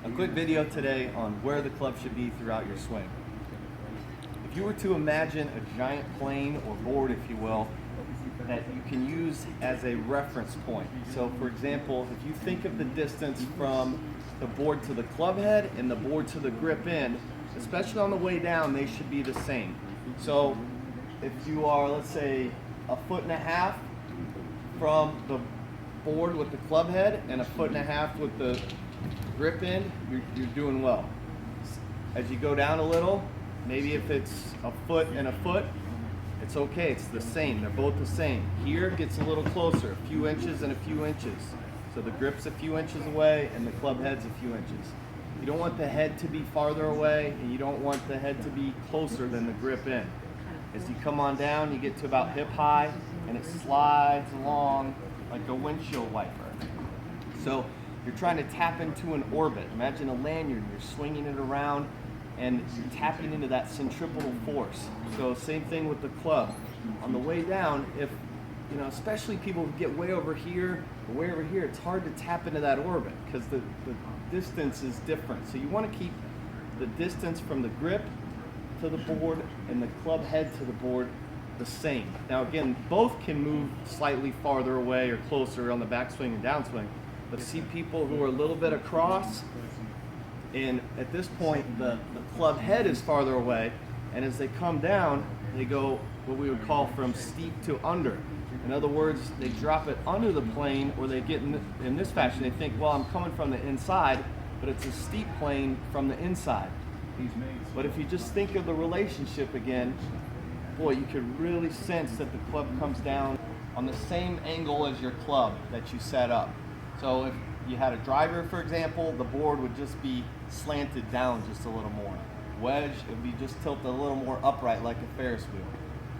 A quick video today on where the club should be throughout your swing. If you were to imagine a giant plane or board, if you will, that you can use as a reference point. So for example, if you think of the distance from the board to the club head and the board to the grip end, especially on the way down, they should be the same. So if you are, let's say, 1.5 feet from the board with the club head and 1.5 feet with the grip end, you're doing well. As you go down a little, maybe if it's 1 foot and 1 foot, it's okay, it's the same, they're both the same. Here it gets a little closer, a few inches and a few inches. So the grip's a few inches away and the club head's a few inches. You don't want the head to be farther away and you don't want the head to be closer than the grip end. As you come on down, you get to about hip high and it slides along like a windshield wiper. So you're trying to tap into an orbit. Imagine a lanyard, you're swinging it around and you're tapping into that centripetal force. So same thing with the club. On the way down, if, especially people who get way over here or way over here, it's hard to tap into that orbit because the distance is different. So you want to keep the distance from the grip to the board and the club head to the board the same. Now again, both can move slightly farther away or closer on the backswing and downswing, but see people who are a little bit across, and at this point the club head is farther away, and as they come down, they go what we would call from steep to under. In other words, they drop it under the plane, or they get in this fashion, they think, well, I'm coming from the inside, but it's a steep plane from the inside. But if you just think of the relationship again, boy, you could really sense that the club comes down on the same angle as your club that you set up. So if you had a driver, for example, the board would just be slanted down just a little more. Wedge, it would be just tilted a little more upright like a Ferris wheel.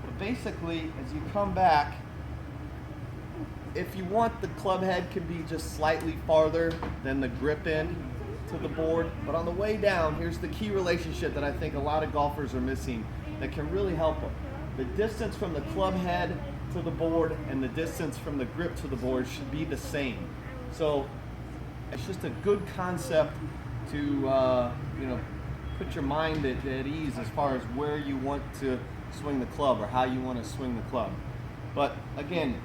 But basically, as you come back, if you want, the club head can be just slightly farther than the grip end to the board. But on the way down, here's the key relationship that I think a lot of golfers are missing that can really help them. The distance from the club head to the board and the distance from the grip to the board should be the same. So it's just a good concept to put your mind at ease as far as where you want to swing the club or how you want to swing the club. But again,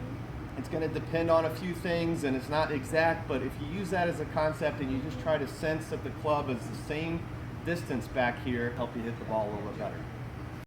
it's going to depend on a few things and it's not exact, but if you use that as a concept and you just try to sense that the club is the same distance back here, help you hit the ball a little bit better.